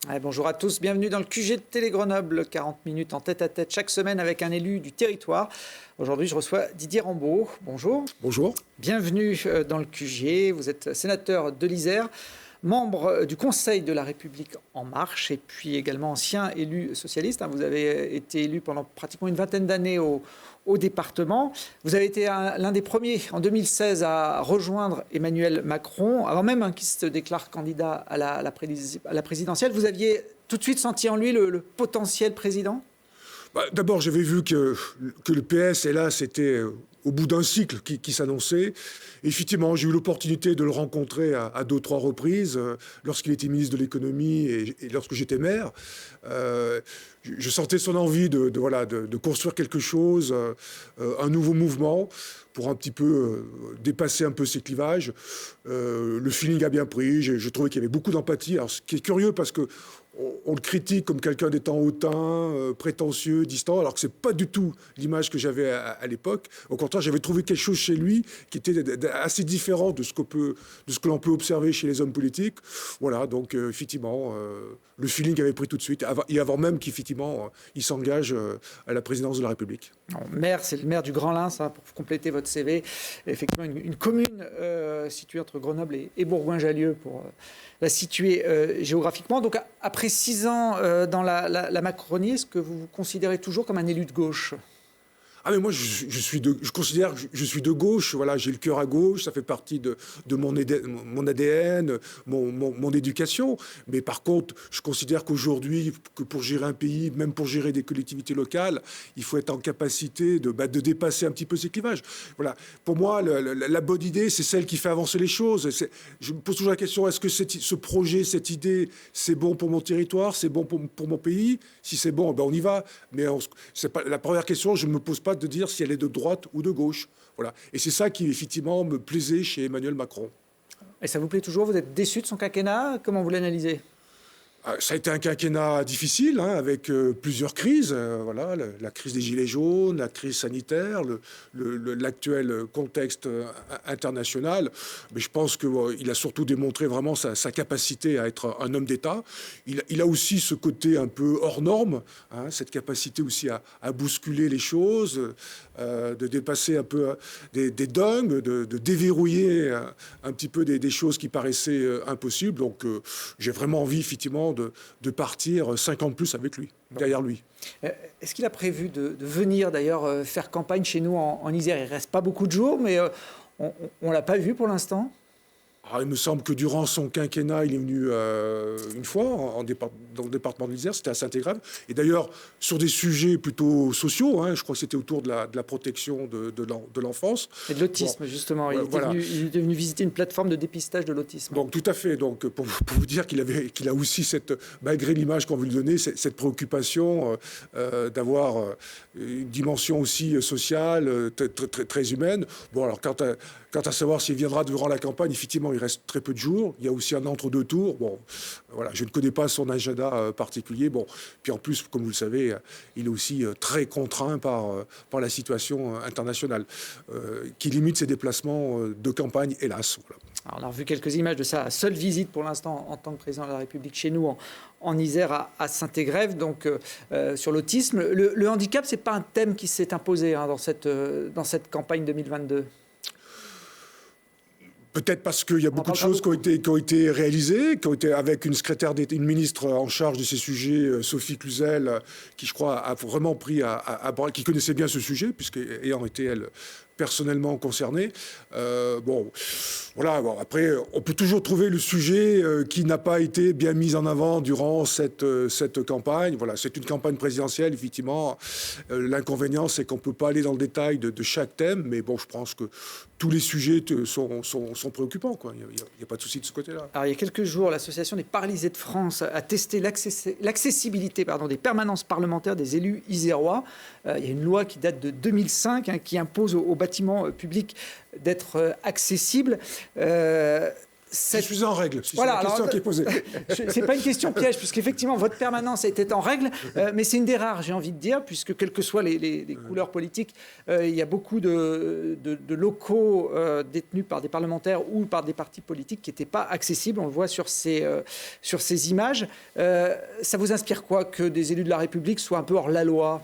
Ouais, bonjour à tous, bienvenue dans le QG de Télé Grenoble, 40 minutes en tête-à-tête chaque semaine avec un élu du territoire. Aujourd'hui, je reçois Didier Rambaud. Bonjour. Bonjour. Bienvenue dans le QG. Vous êtes sénateur de l'Isère, membre du Conseil de la République En Marche et puis également ancien élu socialiste. Vous avez été élu pendant pratiquement une vingtaine d'années au département. Vous avez été l'un des premiers en 2016 à rejoindre Emmanuel Macron, avant même qu'il se déclare candidat à la présidentielle. Vous aviez tout de suite senti en lui le potentiel président ? D'abord, j'avais vu que le PS, hélas, était au bout d'un cycle qui s'annonçait. Effectivement, j'ai eu l'opportunité de le rencontrer à 2-3 reprises lorsqu'il était ministre de l'économie et lorsque j'étais maire. Je sentais son envie de construire quelque chose, un nouveau mouvement pour un petit peu dépasser un peu ces clivages. Le feeling a bien pris, je trouvais qu'il y avait beaucoup d'empathie. Alors, ce qui est curieux parce que on le critique comme quelqu'un d'étant hautain, prétentieux, distant, alors que c'est pas du tout l'image que j'avais à l'époque. Au contraire, j'avais trouvé quelque chose chez lui qui était assez différent de ce que l'on peut observer chez les hommes politiques. Voilà, donc effectivement, le feeling avait pris tout de suite, et avant même qu'effectivement il s'engage à la présidence de la République. Maire, c'est le maire du Grand Lens, pour compléter votre CV. Effectivement, une commune située entre Grenoble et Bourgoin-Jallieu pour la situer géographiquement. Donc, après 6 ans dans la Macronie, est-ce que vous vous considérez toujours comme un élu de gauche ? Ah mais moi je considère que je suis de gauche, voilà, j'ai le cœur à gauche, ça fait partie de mon ADN, mon éducation. Mais par contre, je considère qu'aujourd'hui, que pour gérer un pays, même pour gérer des collectivités locales, il faut être en capacité de dépasser un petit peu ces clivages. Voilà. Pour moi, la bonne idée, c'est celle qui fait avancer les choses. Je me pose toujours la question, est-ce que ce projet, cette idée, c'est bon pour mon territoire, c'est bon pour mon pays ? Si c'est bon, on y va. Mais c'est pas la première question, je ne me pose pas de dire si elle est de droite ou de gauche. Voilà. Et c'est ça qui, effectivement, me plaisait chez Emmanuel Macron. Et ça vous plaît toujours ? Vous êtes déçu de son quinquennat ? Comment vous l'analysez ? Ça a été un quinquennat difficile, avec plusieurs crises. Voilà, la crise des Gilets jaunes, la crise sanitaire, l'actuel contexte international. Mais je pense qu'il a surtout démontré vraiment sa capacité à être un homme d'État. Il a aussi ce côté un peu hors norme, cette capacité aussi à bousculer les choses, de dépasser un peu des dogmes, de déverrouiller un petit peu des choses qui paraissaient impossibles. Donc j'ai vraiment envie, effectivement, de partir 5 ans de plus avec lui, derrière lui. Est-ce qu'il a prévu de venir d'ailleurs faire campagne chez nous en Isère ? Il ne reste pas beaucoup de jours, mais on ne l'a pas vu pour l'instant. Il me semble que durant son quinquennat, il est venu une fois dans le département de l'Isère, c'était à Saint-Égrève. Et d'ailleurs, sur des sujets plutôt sociaux, je crois que c'était autour de la protection de l'enfance. Et de l'autisme, justement. Il est venu visiter une plateforme de dépistage de l'autisme. Donc, tout à fait. Donc, pour vous dire qu'il a aussi, malgré l'image qu'on veut lui donner, cette préoccupation d'avoir une dimension aussi sociale, très humaine. Bon, alors, quant à savoir s'il viendra durant la campagne, effectivement, il reste très peu de jours. Il y a aussi un entre-deux tours. Bon, voilà, je ne connais pas son agenda particulier. Bon, puis en plus, comme vous le savez, il est aussi très contraint par la situation internationale, qui limite ses déplacements de campagne, hélas. Voilà. Alors, on a revu quelques images de sa seule visite pour l'instant en tant que président de la République chez nous en Isère à Saint-Égrève, donc sur l'autisme. Le handicap, c'est pas un thème qui s'est imposé dans cette campagne 2022. Peut-être parce qu'il y a beaucoup de choses qui ont été réalisées, qui ont été avec une ministre en charge de ces sujets, Sophie Cluzel, qui, je crois, a vraiment pris qui connaissait bien ce sujet, puisqu'ayant été, elle, personnellement concernée. Voilà. Bon, après, on peut toujours trouver le sujet qui n'a pas été bien mis en avant durant cette campagne. Voilà, c'est une campagne présidentielle, effectivement. L'inconvénient, c'est qu'on ne peut pas aller dans le détail de chaque thème, mais bon, je pense que tous les sujets sont préoccupants, quoi. Il n'y a pas de souci de ce côté-là. Alors, il y a quelques jours, l'Association des paralysés de France a testé l'accessibilité des permanences parlementaires des élus isérois. Il y a une loi qui date de 2005 qui impose aux bâtiments publics d'être accessibles. Je suis en règle, si voilà, c'est la question qui est posée. C'est pas une question piège, puisqu'effectivement, votre permanence était en règle, mais c'est une des rares, j'ai envie de dire, puisque quelles que soient les couleurs politiques, il y a beaucoup de locaux détenus par des parlementaires ou par des partis politiques qui n'étaient pas accessibles. On le voit sur ces images. Ça vous inspire quoi que des élus de la République soient un peu hors la loi ?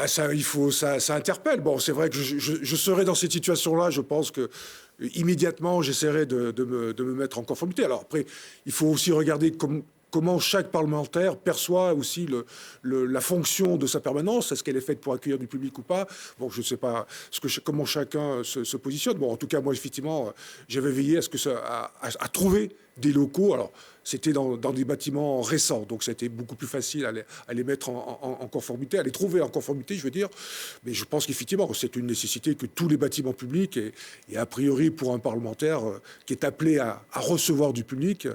Ça interpelle. Bon, c'est vrai que je serais dans cette situation-là. Je pense que immédiatement, j'essaierai de me mettre en conformité. Alors après, il faut aussi regarder comment chaque parlementaire perçoit aussi la fonction de sa permanence. Est-ce qu'elle est faite pour accueillir du public ou pas? Bon, je ne sais pas comment chacun se positionne. Bon, en tout cas, moi, effectivement, j'avais veillé à trouver des locaux. Alors, c'était dans des bâtiments récents, donc ça a été beaucoup plus facile à les mettre en conformité, à les trouver en conformité, je veux dire. Mais je pense qu'effectivement, c'est une nécessité que tous les bâtiments publics, et a priori pour un parlementaire qui est appelé à recevoir du public,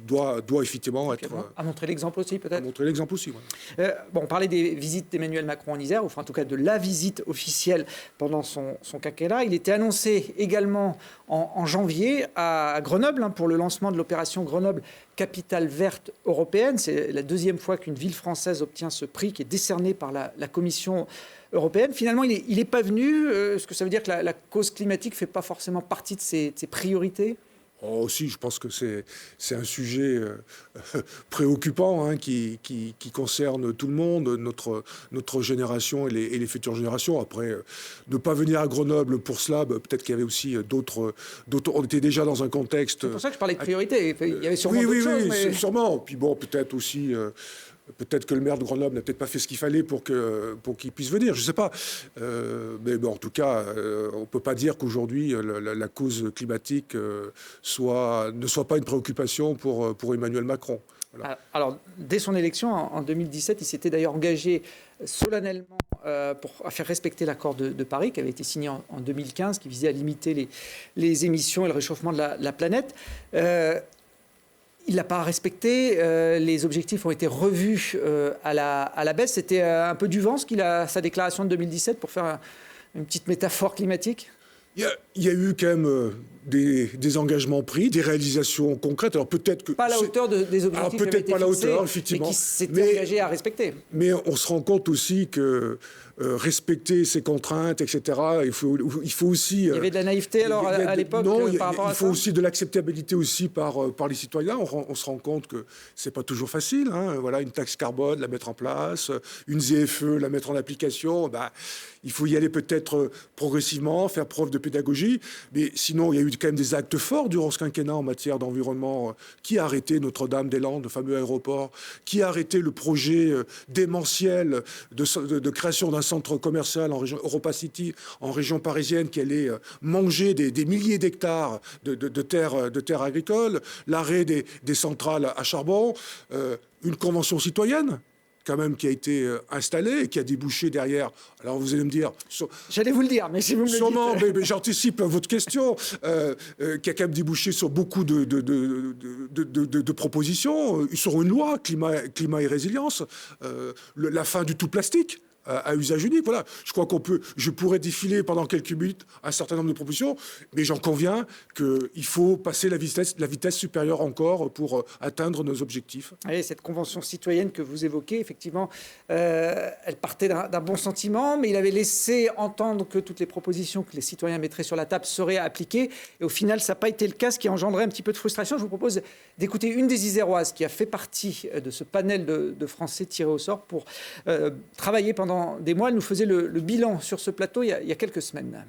doit effectivement être... À montrer l'exemple aussi, peut-être. À montrer l'exemple aussi, oui. On parlait des visites d'Emmanuel Macron en Isère, enfin en tout cas de la visite officielle pendant son quinquennat. Il était annoncé également en janvier à Grenoble pour le lancement de l'opération Grenoble Capitale verte européenne. C'est la deuxième fois qu'une ville française obtient ce prix qui est décerné par la Commission européenne. Finalement, il n'est pas venu. Est-ce que ça veut dire que la cause climatique ne fait pas forcément partie de ses priorités ? Aussi, je pense que c'est un sujet préoccupant qui concerne tout le monde, notre génération et les futures générations. Après, ne pas venir à Grenoble pour cela, peut-être qu'il y avait aussi d'autres. On était déjà dans un contexte. C'est pour ça que je parlais de priorité. Il y avait sûrement d'autres choses. Oui, sûrement. Puis bon, peut-être aussi. Peut-être que le maire de Grenoble n'a peut-être pas fait ce qu'il fallait pour qu'il puisse venir, je ne sais pas. Mais bon, en tout cas, on ne peut pas dire qu'aujourd'hui, la cause climatique ne soit pas une préoccupation pour Emmanuel Macron. Voilà. Alors, dès son élection, en 2017, il s'était d'ailleurs engagé solennellement à faire respecter l'accord de Paris, qui avait été signé en 2015, qui visait à limiter les émissions et le réchauffement de la planète. Il ne l'a pas respecté, les objectifs ont été revus à la baisse. C'était un peu du vent, sa déclaration de 2017, pour faire une petite métaphore climatique. Il y a eu quand même des engagements pris, des réalisations concrètes. Alors peut-être que pas à la hauteur des objectifs. Alors peut-être pas à la hauteur, effectivement. Mais qui s'était engagé à respecter. Mais on se rend compte aussi que respecter ces contraintes, etc. Il faut aussi. Il y avait de la naïveté alors à l'époque par rapport à ça. Il faut aussi de l'acceptabilité aussi par les citoyens. On se rend compte que c'est pas toujours facile. Voilà, une taxe carbone, la mettre en place, une ZFE, la mettre en application. Il faut y aller peut-être progressivement, faire preuve de pédagogie. Mais sinon, il y a eu quand même des actes forts durant ce quinquennat en matière d'environnement. Qui a arrêté Notre-Dame-des-Landes, le fameux aéroport? Qui a arrêté le projet démentiel de création d'un centre commercial en région Europa City, en région parisienne, qui allait manger des milliers d'hectares de terres agricoles, l'arrêt des centrales à charbon, une convention citoyenne quand même qui a été installée et qui a débouché derrière. Alors vous allez me dire... J'allais vous le dire, mais si vous me le dites... Sûrement, mais j'anticipe votre question, qui a quand même débouché sur beaucoup de propositions, sur une loi climat et résilience, la fin du tout plastique. À usage unique, voilà. Je pourrais défiler pendant quelques minutes un certain nombre de propositions, mais j'en conviens qu'il faut passer la vitesse supérieure encore pour atteindre nos objectifs. Et cette convention citoyenne que vous évoquez, effectivement, elle partait d'un bon sentiment, mais il avait laissé entendre que toutes les propositions que les citoyens mettraient sur la table seraient appliquées. Et au final, ça n'a pas été le cas, ce qui a engendré un petit peu de frustration. Je vous propose d'écouter une des Iséroises qui a fait partie de ce panel de Français tirés au sort pour travailler pendant des mois. Elle nous faisait le bilan sur ce plateau il y a quelques semaines.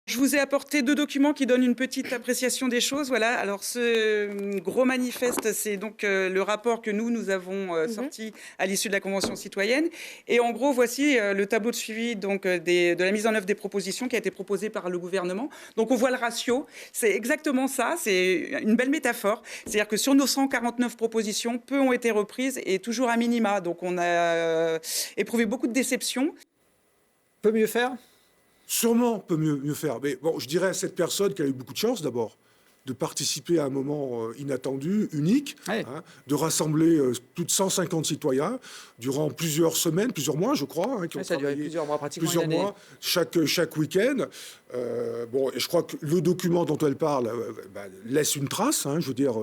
Je vous ai apporté 2 documents qui donnent une petite appréciation des choses. Voilà. Alors, ce gros manifeste, c'est donc le rapport que nous avons sorti à l'issue de la Convention citoyenne. Et en gros, voici le tableau de suivi donc, de la mise en œuvre des propositions qui a été proposée par le gouvernement. Donc, on voit le ratio. C'est exactement ça. C'est une belle métaphore. C'est-à-dire que sur nos 149 propositions, peu ont été reprises et toujours à minima. Donc, on a éprouvé beaucoup de déception. Peut mieux faire ? Sûrement peut mieux faire. Mais bon, je dirais à cette personne qu'elle a eu beaucoup de chance d'abord. de participer à un moment inattendu, unique, Ouais. de rassembler plus de 150 citoyens durant plusieurs semaines, plusieurs mois, je crois, qui ont Ça a duré travaillé plusieurs mois, pratiquement plusieurs une année. mois, chaque week-end. Et je crois que le document dont elle parle laisse une trace. Je veux dire,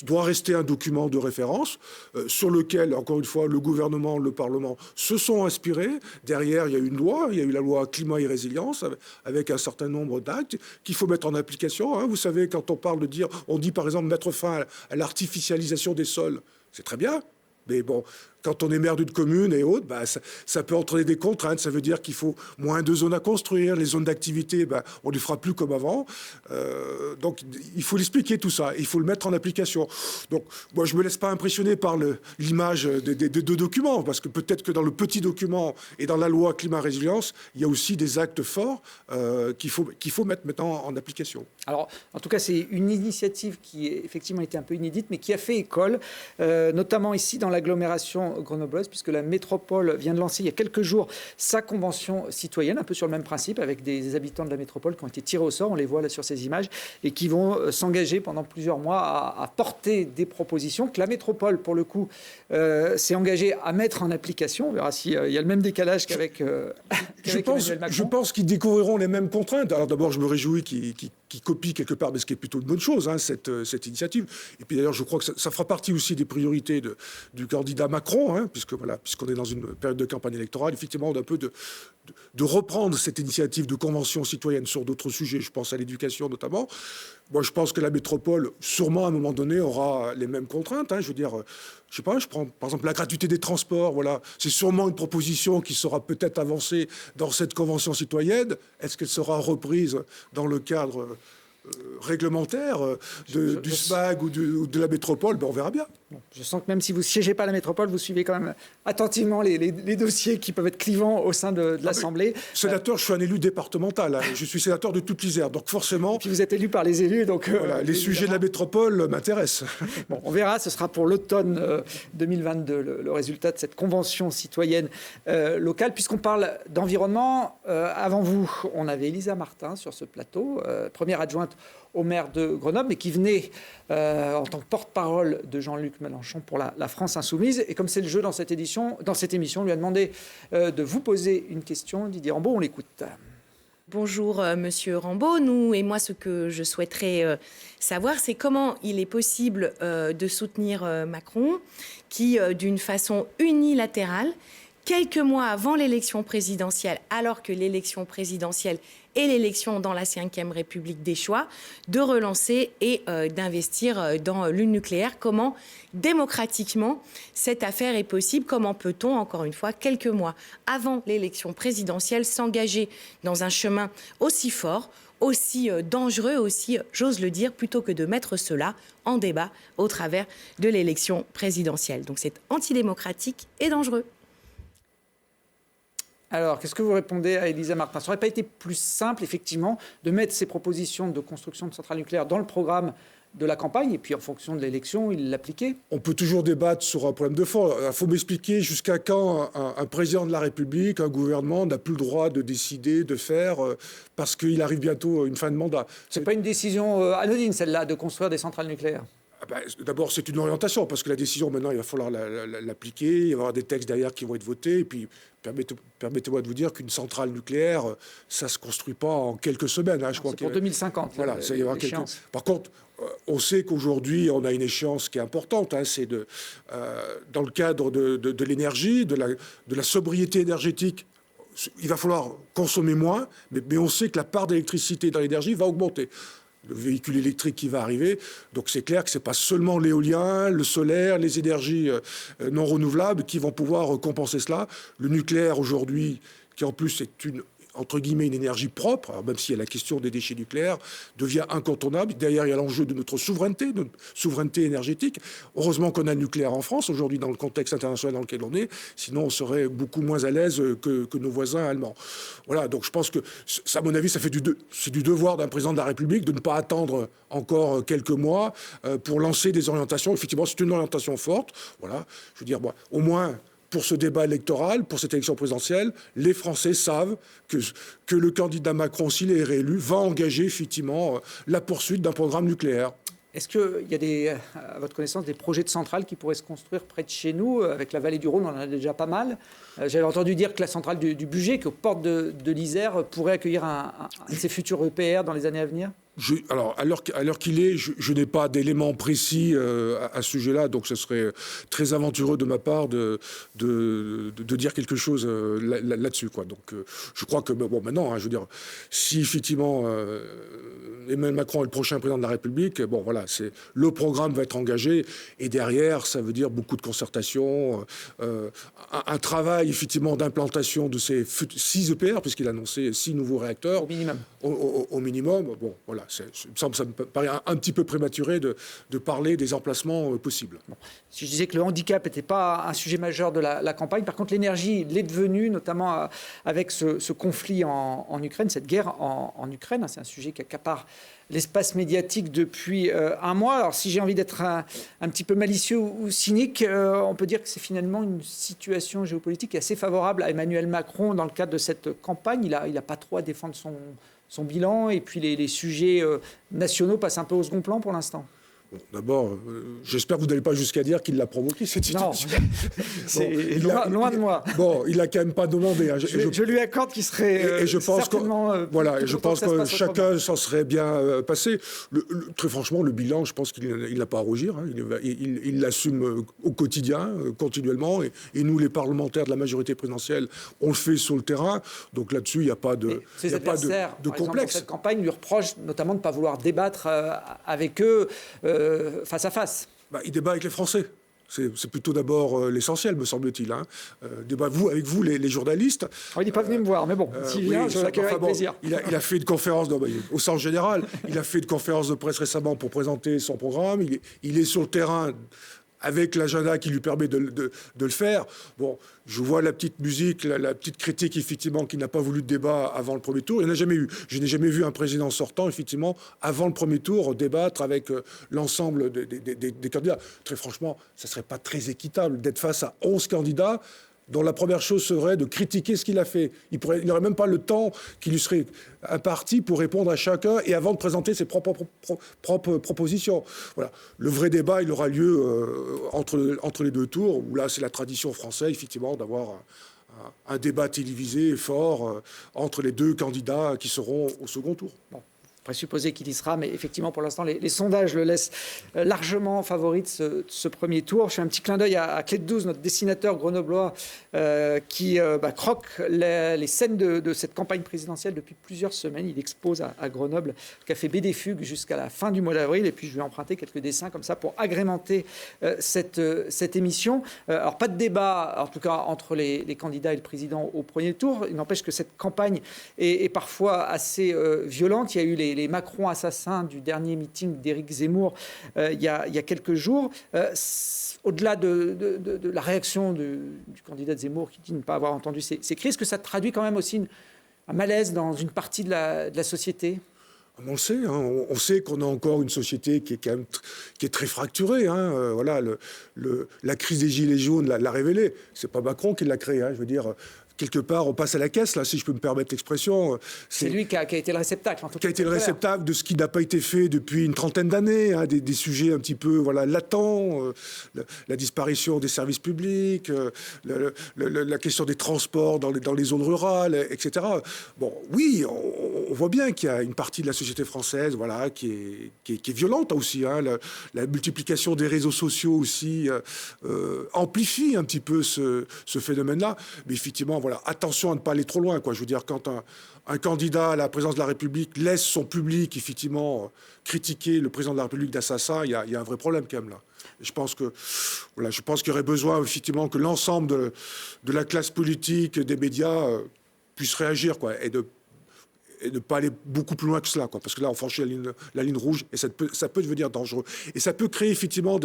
doit rester un document de référence sur lequel, encore une fois, le gouvernement, le Parlement se sont inspirés. Derrière, il y a une loi, il y a eu la loi climat et résilience avec un certain nombre d'actes qu'il faut mettre en application. Vous savez, quand on dit par exemple mettre fin à l'artificialisation des sols, c'est très bien. Mais bon, quand on est maire d'une commune et autres, ça peut entraîner des contraintes. Ça veut dire qu'il faut moins de zones à construire. Les zones d'activité, on ne les fera plus comme avant. Donc, il faut l'expliquer tout ça. Il faut le mettre en application. Donc, moi, je ne me laisse pas impressionner par l'image des deux documents. Parce que peut-être que dans le petit document et dans la loi climat-résilience, il y a aussi des actes forts qu'il faut mettre maintenant en application. Alors, en tout cas, c'est une initiative qui, effectivement, était un peu inédite, mais qui a fait école, notamment ici dans l'agglomération grenobloise, puisque la métropole vient de lancer il y a quelques jours sa convention citoyenne, un peu sur le même principe, avec des habitants de la métropole qui ont été tirés au sort, on les voit là sur ces images, et qui vont s'engager pendant plusieurs mois à porter des propositions que la métropole, pour le coup, s'est engagée à mettre en application. On verra s'il y a le même décalage qu'avec Emmanuel Macron. Je pense qu'ils découvriront les mêmes contraintes. Alors d'abord, je me réjouis qu'ils copient quelque part, mais ce qui est plutôt une bonne chose, cette initiative. Et puis d'ailleurs, je crois que ça fera partie aussi des priorités du candidat Macron, puisqu'on est dans une période de campagne électorale. Effectivement, on a un peu de reprendre cette initiative de convention citoyenne sur d'autres sujets. Je pense à l'éducation notamment. Moi, je pense que la métropole, sûrement à un moment donné, aura les mêmes contraintes. Je veux dire, je sais pas, je prends par exemple la gratuité des transports. Voilà, c'est sûrement une proposition qui sera peut-être avancée dans cette convention citoyenne. Est-ce qu'elle sera reprise dans le cadre réglementaire du SMAG ou de la métropole? On verra bien. Bon, je sens que même si vous ne siégez pas à la métropole, vous suivez quand même attentivement les dossiers qui peuvent être clivants au sein de l'Assemblée. Sénateur, je suis un élu départemental. Je suis sénateur de toute l'Isère. Donc forcément... Et puis vous êtes élu par les élus. Donc, les sujets de la métropole m'intéressent. Bon, on verra, ce sera pour l'automne 2022, le résultat de cette convention citoyenne locale. Puisqu'on parle d'environnement, avant vous, on avait Elisa Martin sur ce plateau, première adjointe au maire de Grenoble, mais qui venait en tant que porte-parole de Jean-Luc Mélenchon pour la France Insoumise. Et comme c'est le jeu dans cette émission, on lui a demandé de vous poser une question. Didier Rambaud, on l'écoute. Bonjour Monsieur Rambaud. Nous et moi, ce que je souhaiterais savoir, c'est comment il est possible de soutenir Macron, qui, d'une façon unilatérale, quelques mois avant l'élection présidentielle, alors que l'élection présidentielle et l'élection dans la Ve République des choix, de relancer et d'investir dans le nucléaire. Comment, démocratiquement, cette affaire est possible? Comment peut-on, encore une fois, quelques mois avant l'élection présidentielle, s'engager dans un chemin aussi fort, aussi dangereux, aussi, j'ose le dire, plutôt que de mettre cela en débat au travers de l'élection présidentielle? Donc c'est antidémocratique et dangereux. Alors, qu'est-ce que vous répondez à Elisa Martin? Ça n'aurait pas été plus simple, effectivement, de mettre ces propositions de construction de centrales nucléaires dans le programme de la campagne, et puis en fonction de l'élection, il l'appliquait? On peut toujours débattre sur un problème de fond. Il faut m'expliquer jusqu'à quand un président de la République, un gouvernement n'a plus le droit de décider, de faire, parce qu'il arrive bientôt une fin de mandat. C'est pas une décision anodine, celle-là, de construire des centrales nucléaires. D'abord, c'est une orientation, parce que la décision, maintenant, il va falloir l'appliquer. Il va y avoir des textes derrière qui vont être votés. Et puis, permettez-moi de vous dire qu'une centrale nucléaire, ça ne se construit pas en quelques semaines. Je crois c'est pour 2050. Voilà, ça y aura Par contre, on sait qu'aujourd'hui, on a une échéance qui est importante. C'est dans le cadre de l'énergie, de la sobriété énergétique. Il va falloir consommer moins, mais on sait que la part d'électricité dans l'énergie va augmenter. Le véhicule électrique qui va arriver. Donc c'est clair que ce n'est pas seulement l'éolien, le solaire, les énergies non renouvelables qui vont pouvoir compenser cela. Le nucléaire aujourd'hui, qui en plus est entre guillemets une énergie propre, alors même si la question des déchets nucléaires devient incontournable. Derrière, il y a l'enjeu de notre souveraineté énergétique. Heureusement qu'on a le nucléaire en France aujourd'hui dans le contexte international dans lequel on est, sinon on serait beaucoup moins à l'aise que nos voisins allemands. Voilà, donc je pense que, à mon avis, c'est du devoir d'un président de la République de ne pas attendre encore quelques mois pour lancer des orientations. Effectivement, c'est une orientation forte. Voilà, je veux dire, au moins pour ce débat électoral, pour cette élection présidentielle, les Français savent que le candidat Macron, s'il est réélu, va engager effectivement la poursuite d'un programme nucléaire. Est-ce qu'il y a, à votre connaissance, des projets de centrales qui pourraient se construire près de chez nous? Avec la vallée du Rhône, on en a déjà pas mal. J'avais entendu dire que la centrale du Bugey, qui est aux portes de l'Isère, pourrait accueillir un de ces futurs EPR dans les années à venir. Alors, à l'heure qu'il est, je n'ai pas d'éléments précis à ce sujet-là, donc ce serait très aventureux de ma part de dire quelque chose là-dessus, quoi. Donc, je crois que, bon, maintenant, je veux dire, si effectivement Emmanuel Macron est le prochain président de la République, bon, voilà, le programme va être engagé, et derrière, ça veut dire beaucoup de concertation, un travail, effectivement, d'implantation de ces 6 EPR, puisqu'il a annoncé 6 nouveaux réacteurs. Au minimum. Au minimum, bon, voilà. Ça me paraît un petit peu prématuré de parler des emplacements possibles. Bon. Si je disais que le handicap n'était pas un sujet majeur de la campagne, par contre l'énergie l'est devenue, notamment avec ce conflit en Ukraine, cette guerre en Ukraine. C'est un sujet qui accapare l'espace médiatique depuis un mois. Alors si j'ai envie d'être un petit peu malicieux ou cynique, on peut dire que c'est finalement une situation géopolitique assez favorable à Emmanuel Macron dans le cadre de cette campagne. Il n'a pas trop à défendre son bilan, et puis les sujets nationaux passent un peu au second plan pour l'instant. Bon, d'abord, j'espère que vous n'allez pas jusqu'à dire qu'il l'a provoqué, cette situation. Non, loin de moi. Bon, il n'a quand même pas demandé. Je lui accorde qu'il serait je pense certainement... je pense que chacun s'en serait bien passé. Très franchement, le bilan, je pense qu'il n'a pas à rougir. Hein. Il l'assume au quotidien, continuellement. Et nous, les parlementaires de la majorité présidentielle, on le fait sur le terrain. Donc là-dessus, il n'y a pas de, ses adversaires, de complexe. Exemple, dans cette campagne lui reprochent notamment de ne pas vouloir débattre avec eux face à face. Il débat avec les Français. C'est plutôt d'abord l'essentiel, me semble-t-il. Hein. Débat avec vous, les journalistes. Il n'est pas venu me voir, mais bon, s'il vient, je l'accueille avec plaisir. Il a fait une conférence au sens général. Il a fait une conférence de presse récemment pour présenter son programme. Il est sur le terrain avec l'agenda qui lui permet de le faire. Bon, je vois la petite musique, la petite critique, effectivement, qui n'a pas voulu de débat avant le premier tour. Il n'y en a jamais eu. Je n'ai jamais vu un président sortant, effectivement, avant le premier tour, débattre avec l'ensemble des candidats. Très franchement, ça ne serait pas très équitable d'être face à 11 candidats dont la première chose serait de critiquer ce qu'il a fait. Il n'aurait même pas le temps qui lui serait imparti pour répondre à chacun et avant de présenter ses propres propositions. Voilà. Le vrai débat, il aura lieu entre les deux tours, où là, c'est la tradition française, effectivement, d'avoir un débat télévisé fort entre les deux candidats qui seront au second tour. Bon. On pourrait supposer qu'il y sera, mais effectivement, pour l'instant, les sondages le laissent largement favori de ce premier tour. Je fais un petit clin d'œil à Clé de 12, notre dessinateur grenoblois, qui croque les scènes de cette campagne présidentielle depuis plusieurs semaines. Il expose à Grenoble le café Baie des Fugues jusqu'à la fin du mois d'avril. Et puis, je vais emprunter quelques dessins comme ça pour agrémenter cette émission. Alors, pas de débat, en tout cas, entre les candidats et le président au premier tour. Il n'empêche que cette campagne est parfois assez violente. Il y a eu les Macron assassins du dernier meeting d'Éric Zemmour il y a quelques jours. Au-delà de la réaction du candidat de Zemmour qui dit ne pas avoir entendu ces cris, est-ce que ça traduit quand même aussi un malaise dans une partie de la société ? On le sait, hein. On sait qu'on a encore une société qui est quand même qui est très fracturée. Hein. Voilà, la crise des Gilets jaunes l'a révélé. C'est pas Macron qui l'a créée. Hein. Je veux dire, quelque part, on passe à la caisse, là, si je peux me permettre l'expression. C'est lui qui a été le réceptacle. Qui a été le réceptacle de ce qui n'a pas été fait depuis une trentaine d'années, hein, des sujets un petit peu latents, la disparition des services publics, la question des transports dans les zones rurales, etc. Bon, oui, on voit bien qu'il y a une partie de la société française qui est violente aussi. Hein. La multiplication des réseaux sociaux aussi amplifie un petit peu ce phénomène-là. Mais effectivement, attention à ne pas aller trop loin, quoi. Je veux dire, quand un candidat à la présidence de la République laisse son public, effectivement, critiquer le président de la République d'assassin, il y a un vrai problème, quand même, là. Et je pense qu'il y aurait besoin, effectivement, que l'ensemble de la classe politique, des médias, puissent réagir, quoi, et ne pas aller beaucoup plus loin que cela, quoi, parce que là, on franchit la ligne rouge, et ça peut devenir dangereux. Et ça peut créer, effectivement,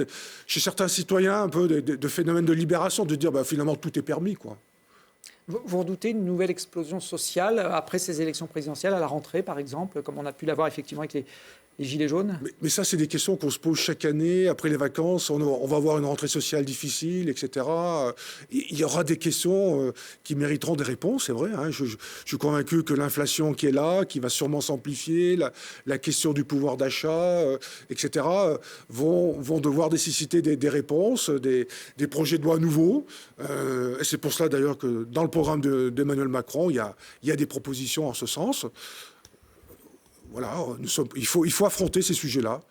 chez certains citoyens, un peu de phénomènes de libération, de dire, finalement, tout est permis, quoi. Vous redoutez une nouvelle explosion sociale après ces élections présidentielles, à la rentrée, par exemple, comme on a pu l'avoir effectivement avec les gilets jaunes? Mais ça, c'est des questions qu'on se pose chaque année. Après les vacances, on va avoir une rentrée sociale difficile, etc. Il y aura des questions qui mériteront des réponses, c'est vrai. Hein. Je suis convaincu que l'inflation qui est là, qui va sûrement s'amplifier, la question du pouvoir d'achat, etc., vont devoir nécessiter des réponses, des projets de loi nouveaux. Et c'est pour cela, d'ailleurs, que dans le programme d'Emmanuel Macron, il y a des propositions en ce sens. Voilà, il faut affronter ces sujets-là,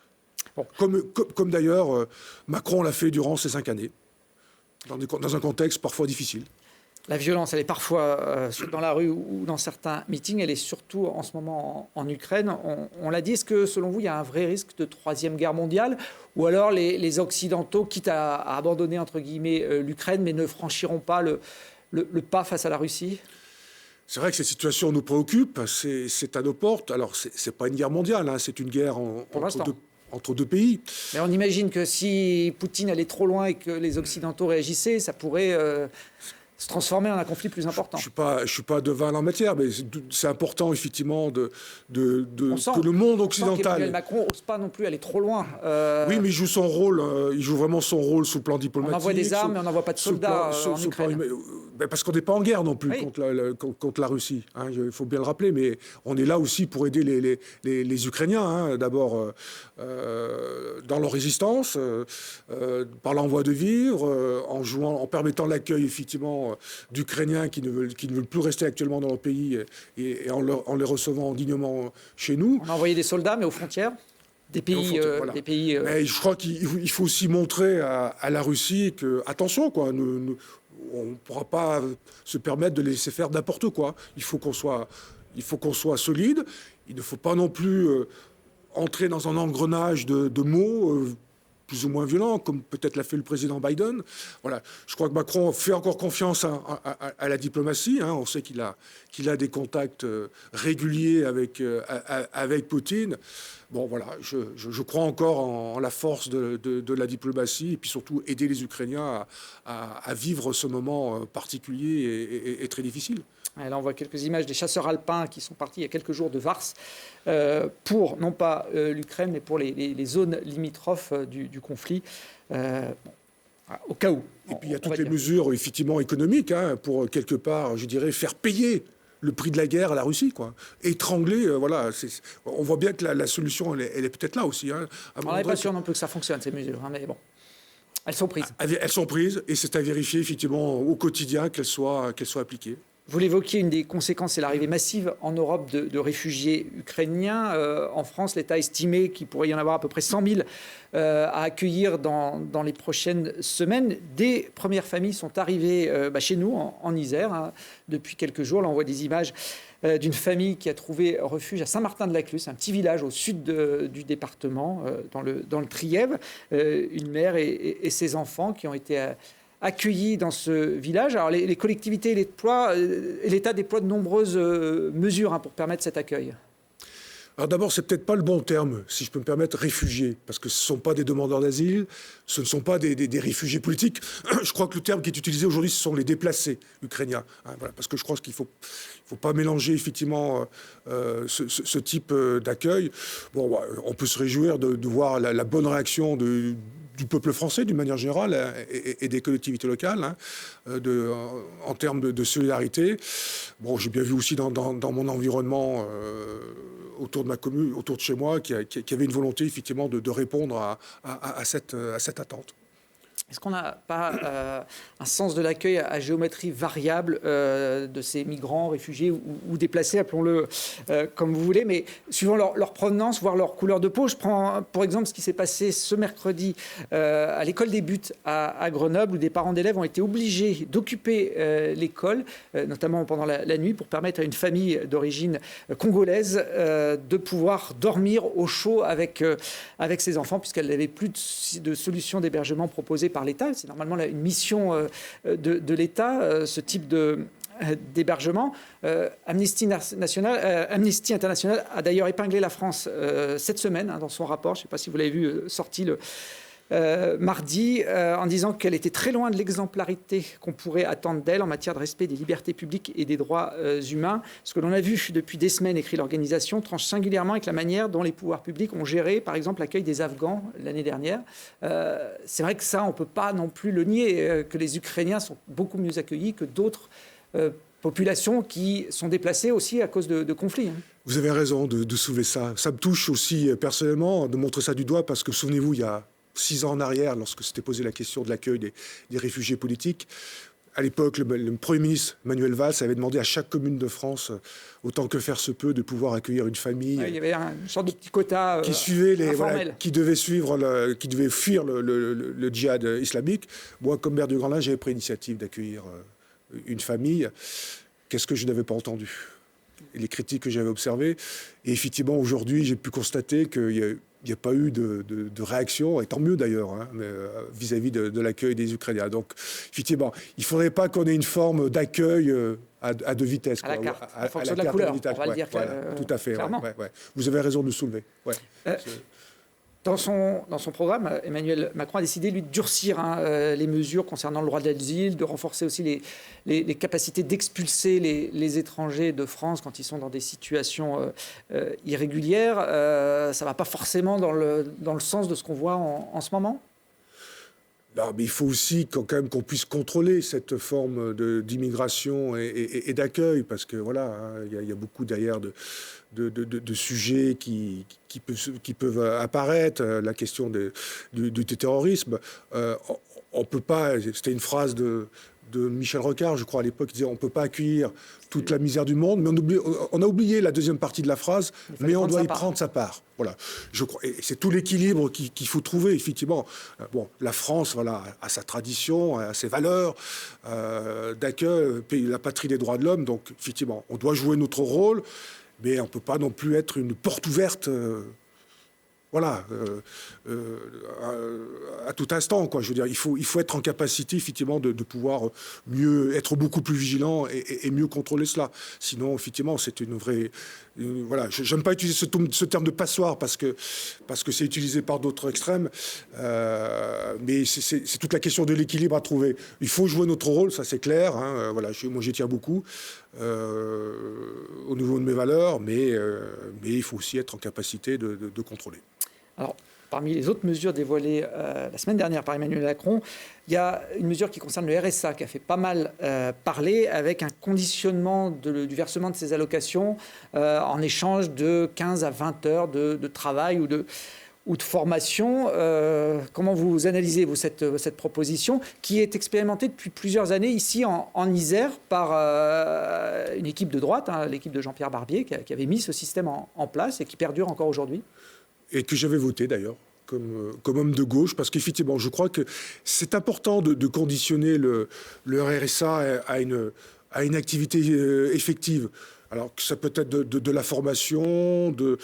bon. Comme d'ailleurs Macron l'a fait durant ces 5 années, dans un contexte parfois difficile. La violence, elle est parfois dans la rue ou dans certains meetings, elle est surtout en ce moment en Ukraine. On l'a dit, est-ce que selon vous, il y a un vrai risque de troisième guerre mondiale? Ou alors les Occidentaux, quitte à abandonner entre guillemets l'Ukraine, mais ne franchiront pas le pas face à la Russie? C'est vrai que cette situation nous préoccupe, c'est à nos portes. Alors, c'est pas une guerre mondiale, hein, c'est une guerre entre deux pays. Mais on imagine que si Poutine allait trop loin et que les Occidentaux réagissaient, ça pourrait se transformer en un conflit plus important. Je suis pas devin en la matière, mais c'est important, effectivement, que le monde occidental... Emmanuel Macron n'ose pas non plus aller trop loin. Oui, mais il joue son rôle, il joue vraiment son rôle sous le plan diplomatique. On envoie des armes, mais on n'envoie pas de soldats en Ukraine. Parce qu'on n'est pas en guerre non plus, oui, contre la Russie. Hein, il faut bien le rappeler, mais on est là aussi pour aider les Ukrainiens, hein, d'abord dans leur résistance, par l'envoi de vivres, en permettant l'accueil, effectivement, d'Ukrainiens qui ne veulent plus rester actuellement dans leur pays et en les recevant dignement chez nous. On a envoyé des soldats, mais aux frontières des pays. Voilà. Mais je crois qu'il faut aussi montrer à la Russie que, attention, quoi, on ne pourra pas se permettre de laisser faire n'importe quoi. Il faut qu'on soit solide. Il ne faut pas non plus entrer dans un engrenage de mots plus ou moins violents, comme peut-être l'a fait le président Biden. Voilà. Je crois que Macron fait encore confiance à la diplomatie. Hein. On sait qu'il a des contacts réguliers avec Poutine. Bon, voilà, je crois encore en la force de la diplomatie et puis surtout aider les Ukrainiens à vivre ce moment particulier et très difficile. Et là, on voit quelques images des chasseurs alpins qui sont partis il y a quelques jours de Vars pour, non pas l'Ukraine, mais pour les zones limitrophes du conflit, au cas où. Et puis il y a toutes les mesures, effectivement, économiques, hein, pour, quelque part, je dirais, faire payer le prix de la guerre à la Russie, quoi. Étrangler, voilà. On voit bien que la solution, elle est peut-être là aussi. Hein. On n'est pas sûr non plus que ça fonctionne, ces mesures, hein, mais bon. Elles sont prises. Elles sont prises, et c'est à vérifier, effectivement, au quotidien qu'elles soient appliquées. Vous l'évoquiez, une des conséquences, c'est l'arrivée massive en Europe de réfugiés ukrainiens. En France, l'État estimait qu'il pourrait y en avoir à peu près 100 000 à accueillir dans les prochaines semaines. Des premières familles sont arrivées chez nous, en Isère, hein, depuis quelques jours. Là, on voit des images d'une famille qui a trouvé refuge à Saint-Martin-de-la-Cluse, un petit village au sud du département, dans le Trièves. Une mère et ses enfants qui ont été accueillis dans ce village. Alors les collectivités et l'État déploient de nombreuses mesures pour permettre cet accueil. Alors d'abord, c'est peut-être pas le bon terme, si je peux me permettre, réfugiés, parce que ce ne sont pas des demandeurs d'asile, ce ne sont pas des réfugiés politiques. Je crois que le terme qui est utilisé aujourd'hui, ce sont les déplacés ukrainiens. Hein, voilà, parce que je crois qu'il ne faut pas mélanger effectivement ce type d'accueil. Bon, on peut se réjouir de voir la bonne réaction du peuple français, d'une manière générale, et des collectivités locales, hein, en termes de solidarité. Bon, j'ai bien vu aussi dans mon environnement, autour de ma commune, autour de chez moi, qui avait une volonté, effectivement, de répondre à cette attente. Est-ce qu'on n'a pas un sens de l'accueil à géométrie variable de ces migrants, réfugiés ou déplacés, appelons-le comme vous voulez, mais suivant leur provenance, voire leur couleur de peau? Je prends pour exemple ce qui s'est passé ce mercredi à l'école des Buttes à Grenoble, où des parents d'élèves ont été obligés d'occuper l'école, notamment pendant la nuit, pour permettre à une famille d'origine congolaise de pouvoir dormir au chaud avec ses enfants, puisqu'elle n'avait plus de solution d'hébergement proposée par l'État. C'est normalement une mission de l'État, ce type d'hébergement. Amnesty International a d'ailleurs épinglé la France cette semaine, hein, dans son rapport. Je ne sais pas si vous l'avez vu, sorti mardi en disant qu'elle était très loin de l'exemplarité qu'on pourrait attendre d'elle en matière de respect des libertés publiques et des droits humains. Ce que l'on a vu depuis des semaines, écrit l'organisation, tranche singulièrement avec la manière dont les pouvoirs publics ont géré, par exemple, l'accueil des Afghans l'année dernière. C'est vrai que ça, on ne peut pas non plus le nier, que les Ukrainiens sont beaucoup mieux accueillis que d'autres populations qui sont déplacées aussi à cause de conflits. Vous avez raison de soulever ça. Ça me touche aussi personnellement de montrer ça du doigt parce que, souvenez-vous, il y a 6 ans en arrière, lorsque s'était posé la question de l'accueil des réfugiés politiques, à l'époque, le Premier ministre Manuel Valls avait demandé à chaque commune de France, autant que faire se peut, de pouvoir accueillir une famille. Il y avait une sorte de petit quota qui suivait informel. Qui devait fuir le djihad islamique. Moi, comme maire du Grand Lin, j'avais pris l'initiative d'accueillir une famille. Qu'est-ce que je n'avais pas entendu? Les critiques que j'avais observées. Et effectivement, aujourd'hui, j'ai pu constater qu'il n'y a pas eu de réaction, et tant mieux d'ailleurs, vis-à-vis de l'accueil des Ukrainiens. Donc, effectivement, il ne faudrait pas qu'on ait une forme d'accueil à deux vitesses. À la carte, en fonction de la couleur, on va le dire. Tout à fait, clairement. Ouais. Vous avez raison de le soulever. Dans son programme, Emmanuel Macron a décidé, lui, de durcir les mesures concernant le droit d'asile, de renforcer aussi les capacités d'expulser les étrangers de France quand ils sont dans des situations irrégulières. Ça ne va pas forcément dans le sens de ce qu'on voit en ce moment? Non, mais il faut aussi quand même qu'on puisse contrôler cette forme d'immigration et d'accueil, parce que voilà, il y a beaucoup derrière de sujets qui peuvent apparaître. La question du terrorisme, on peut pas. C'était une phrase de Michel Rocard, je crois, à l'époque, qui disait on ne peut pas accueillir toute la misère du monde, mais on a oublié la deuxième partie de la phrase, mais on doit y prendre sa part. Voilà. Je crois, et c'est tout l'équilibre qu'il faut trouver, effectivement. Bon, la France, voilà, a sa tradition, a ses valeurs d'accueil, la patrie des droits de l'homme, donc effectivement, on doit jouer notre rôle, mais on ne peut pas non plus être une porte ouverte voilà, à tout instant, quoi. Je veux dire, il faut être en capacité, effectivement, de pouvoir être beaucoup plus vigilant et mieux contrôler cela. Sinon, effectivement, c'est une vraie... voilà, j'aime pas utiliser ce terme de passoire parce que c'est utilisé par d'autres extrêmes, mais c'est toute la question de l'équilibre à trouver. Il faut jouer notre rôle, ça c'est clair. Voilà, moi j'y tiens beaucoup au niveau de mes valeurs, mais il faut aussi être en capacité de contrôler. Alors, parmi les autres mesures dévoilées la semaine dernière par Emmanuel Macron, il y a une mesure qui concerne le RSA qui a fait pas mal parler, avec un conditionnement du versement de ces allocations en échange de 15 à 20 heures de travail ou de formation. Comment vous analysez-vous cette proposition qui est expérimentée depuis plusieurs années ici en Isère par une équipe de droite, l'équipe de Jean-Pierre Barbier, qui avait mis ce système en place et qui perdure encore aujourd'hui? Et que j'avais voté d'ailleurs comme homme de gauche, parce qu'effectivement, je crois que c'est important de conditionner le RSA à une activité effective. Alors que ça peut être de la formation, de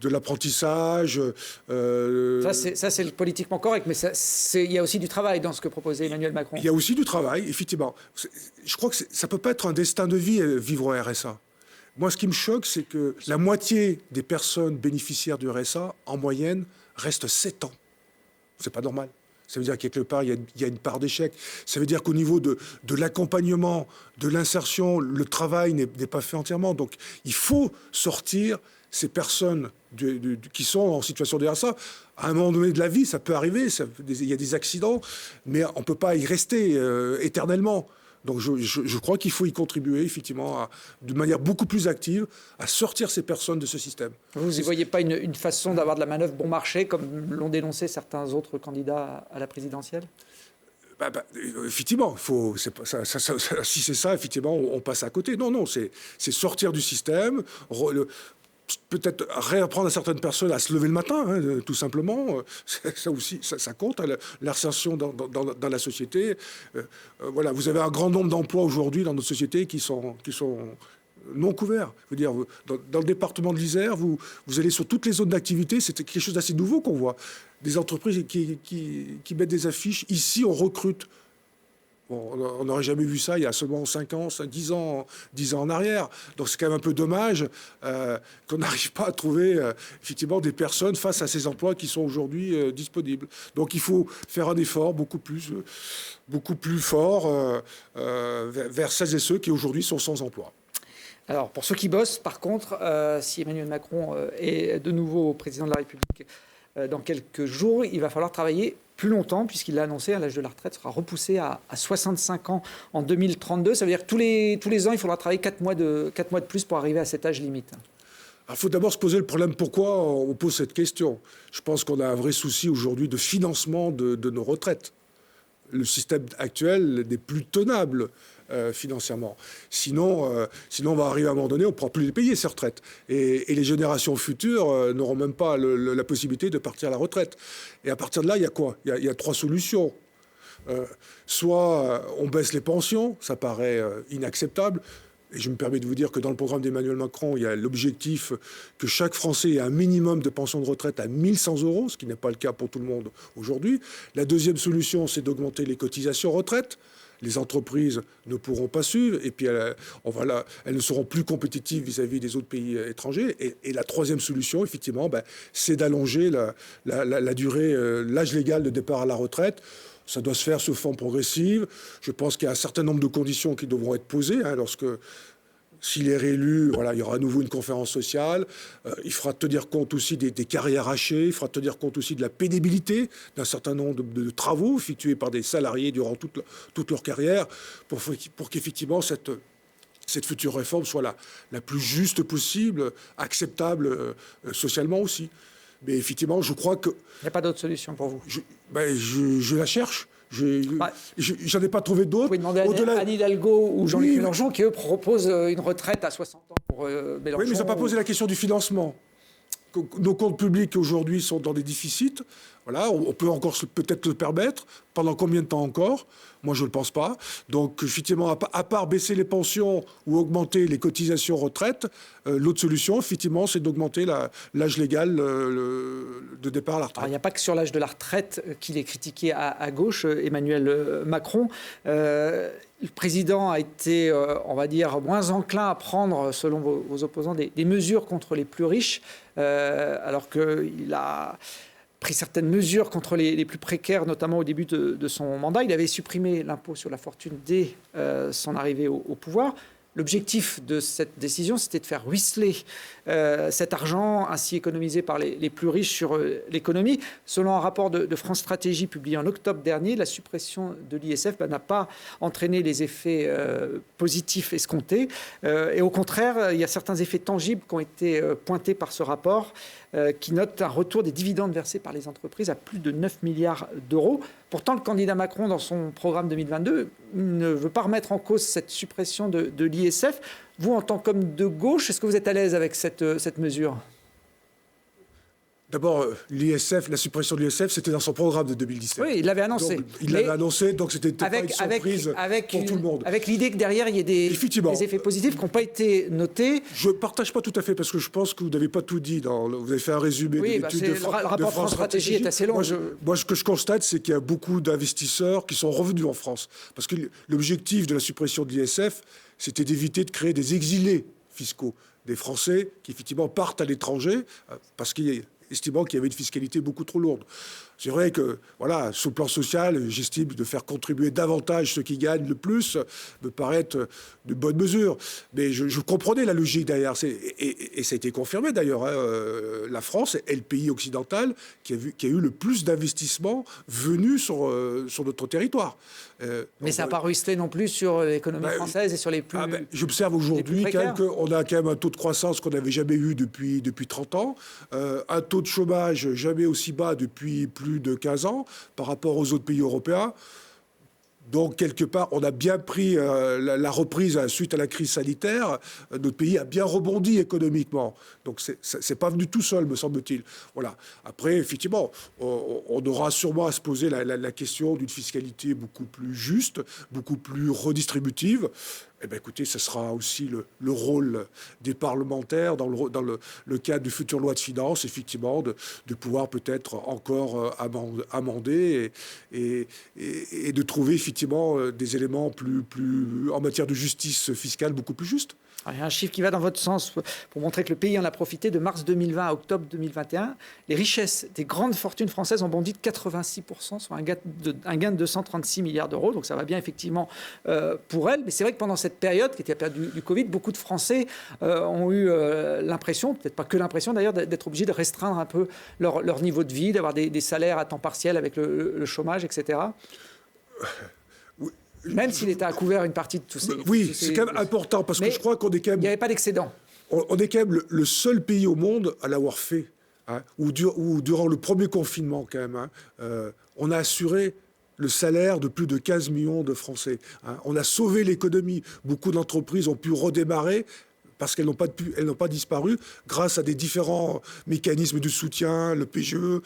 l'apprentissage. Ça, c'est politiquement correct, mais il y a aussi du travail dans ce que proposait Emmanuel Macron. Il y a aussi du travail, effectivement. Je crois que ça ne peut pas être un destin de vie, vivre au RSA. Moi, ce qui me choque, c'est que la moitié des personnes bénéficiaires du RSA, en moyenne, restent 7 ans. C'est pas normal. Ça veut dire qu'à quelque part, il y a une part d'échec. Ça veut dire qu'au niveau de l'accompagnement, de l'insertion, le travail n'est pas fait entièrement. Donc, il faut sortir ces personnes qui sont en situation de RSA. À un moment donné de la vie, ça peut arriver, il y a des accidents, mais on ne peut pas y rester éternellement. Donc je crois qu'il faut y contribuer, effectivement, de manière beaucoup plus active, à sortir ces personnes de ce système. Vous ne voyez pas une façon d'avoir de la manœuvre bon marché, comme l'ont dénoncé certains autres candidats à la présidentielle? Effectivement, si c'est ça, effectivement, on passe à côté. Non, c'est sortir du système, peut-être réapprendre à certaines personnes à se lever le matin, tout simplement. Ça aussi, ça compte, l'insertion dans la société. Voilà, vous avez un grand nombre d'emplois aujourd'hui dans notre société qui sont non couverts. Je veux dire, dans le département de l'Isère, vous allez sur toutes les zones d'activité, c'est quelque chose d'assez nouveau qu'on voit. Des entreprises qui mettent des affiches. Ici, on recrute. Bon, on n'aurait jamais vu ça il y a seulement 5 ans, 10 ans en arrière. Donc c'est quand même un peu dommage qu'on n'arrive pas à trouver effectivement des personnes face à ces emplois qui sont aujourd'hui disponibles. Donc il faut faire un effort beaucoup plus fort vers celles et ceux qui aujourd'hui sont sans emploi. Alors, pour ceux qui bossent, par contre, si Emmanuel Macron est de nouveau président de la République dans quelques jours, il va falloir travailler plus longtemps, puisqu'il l'a annoncé, l'âge de la retraite sera repoussé à 65 ans en 2032. Ça veut dire que tous les ans, il faudra travailler 4 mois de plus pour arriver à cet âge limite. Il faut d'abord se poser le problème pourquoi on pose cette question. Je pense qu'on a un vrai souci aujourd'hui de financement de nos retraites. Le système actuel n'est plus tenable financièrement. Sinon, on va arriver à un moment donné, on ne pourra plus les payer, ces retraites. Et les générations futures n'auront même pas la possibilité de partir à la retraite. Et à partir de là, il y a quoi ? Il y a 3 solutions. Soit on baisse les pensions, ça paraît inacceptable. Et je me permets de vous dire que dans le programme d'Emmanuel Macron, il y a l'objectif que chaque Français ait un minimum de pension de retraite à 1 100 €, ce qui n'est pas le cas pour tout le monde aujourd'hui. La deuxième solution, c'est d'augmenter les cotisations retraite. Les entreprises ne pourront pas suivre, et puis elles ne seront plus compétitives vis-à-vis des autres pays étrangers. Et la troisième solution, effectivement, c'est d'allonger la durée, l'âge légal de départ à la retraite. Ça doit se faire sous forme progressive. Je pense qu'il y a un certain nombre de conditions qui devront être posées s'il est réélu, il y aura à nouveau une conférence sociale. Il faudra tenir compte aussi des carrières hachées. Il faudra tenir compte aussi de la pénibilité d'un certain nombre de travaux effectués par des salariés durant toute leur carrière pour qu'effectivement cette future réforme soit la plus juste possible, acceptable socialement aussi. Mais effectivement, je crois que... Il n'y a pas d'autre solution pour vous ? Je la cherche. J'en ai pas trouvé d'autres. Vous pouvez demander à Anne Hidalgo ou Jean-Luc Mélenchon qui, eux, proposent une retraite à 60 ans pour Mélenchon. Oui, mais ils n'ont pas posé la question du financement. Nos comptes publics aujourd'hui sont dans des déficits. Voilà, on peut encore peut-être se permettre. Pendant combien de temps encore ? Moi, je ne le pense pas. Donc, effectivement, à part baisser les pensions ou augmenter les cotisations retraite, l'autre solution, effectivement, c'est d'augmenter l'âge légal de départ à la retraite. Alors, il n'y a pas que sur l'âge de la retraite qu'il est critiqué à gauche, Emmanuel Macron. Le président a été, on va dire, moins enclin à prendre, selon vos opposants, des mesures contre les plus riches, alors qu'il a pris certaines mesures contre les plus précaires, notamment au début de son mandat. Il avait supprimé l'impôt sur la fortune dès son arrivée au pouvoir. L'objectif de cette décision, c'était de faire ruisseler cet argent ainsi économisé par les plus riches sur l'économie. Selon un rapport de France Stratégie publié en octobre dernier, la suppression de l'ISF n'a pas entraîné les effets positifs escomptés. Et au contraire, il y a certains effets tangibles qui ont été pointés par ce rapport qui note un retour des dividendes versés par les entreprises à plus de 9 milliards d'euros. Pourtant, le candidat Macron, dans son programme 2022, ne veut pas remettre en cause cette suppression de l'ISF. Vous, en tant qu'homme de gauche, est-ce que vous êtes à l'aise avec cette mesure ? D'abord, l'ISF, la suppression de l'ISF, c'était dans son programme de 2017. Oui, il l'avait annoncé. Donc, il l'avait annoncé, donc c'était pas une surprise pour tout le monde. Avec l'idée que derrière, il y ait des effets positifs qui n'ont pas été notés. Je ne partage pas tout à fait, parce que je pense que vous n'avez pas tout dit. Vous avez fait un résumé de l'étude de France. Le rapport de France Stratégie est assez long. Moi, ce que je constate, c'est qu'il y a beaucoup d'investisseurs qui sont revenus en France. Parce que l'objectif de la suppression de l'ISF, c'était d'éviter de créer des exilés fiscaux. Des Français qui, effectivement, partent à l'étranger, parce estimant qu'il y avait une fiscalité beaucoup trop lourde. C'est vrai que, sur le plan social, j'estime de faire contribuer davantage ceux qui gagnent le plus me paraît être de bonne mesure. Mais je comprenais la logique derrière. Et ça a été confirmé d'ailleurs. La France est le pays occidental qui a eu le plus d'investissements venus sur notre territoire. Mais ça n'a pas ruisselé non plus sur l'économie française et sur les plus... J'observe aujourd'hui qu'on a quand même un taux de croissance qu'on n'avait jamais eu depuis 30 ans, un taux de chômage jamais aussi bas depuis plus de 15 ans par rapport aux autres pays européens. Donc, quelque part, on a bien pris la reprise suite à la crise sanitaire. Notre pays a bien rebondi économiquement. Donc, c'est pas venu tout seul, me semble-t-il. Voilà. Après, effectivement, on aura sûrement à se poser la question d'une fiscalité beaucoup plus juste, beaucoup plus redistributive. eh bien, écoutez, ce sera aussi le rôle des parlementaires dans le cadre du futur loi de finances, effectivement, de pouvoir peut-être encore amender et de trouver effectivement des éléments plus en matière de justice fiscale beaucoup plus justes. Il y a un chiffre qui va dans votre sens pour montrer que le pays en a profité. De mars 2020 à octobre 2021, les richesses des grandes fortunes françaises ont bondi de 86%, soit un gain de 236 milliards d'euros. Donc ça va bien effectivement pour elles. Mais c'est vrai que pendant cette période, qui était la période du Covid, beaucoup de Français ont eu l'impression, peut-être pas que l'impression d'ailleurs, d'être obligés de restreindre un peu leur niveau de vie, d'avoir des salaires à temps partiel avec le chômage, etc. Même si l'État a couvert une partie de tous ces... Oui, c'est quand même important, parce que je crois qu'on est quand même... Il n'y avait pas d'excédent. On est quand même le seul pays au monde à l'avoir fait, hein, où durant le premier confinement, quand même, hein, on a assuré le salaire de plus de 15 millions de Français. Hein. On a sauvé l'économie. Beaucoup d'entreprises ont pu redémarrer parce qu'elles n'ont pas disparu grâce à des différents mécanismes de soutien, le PGE,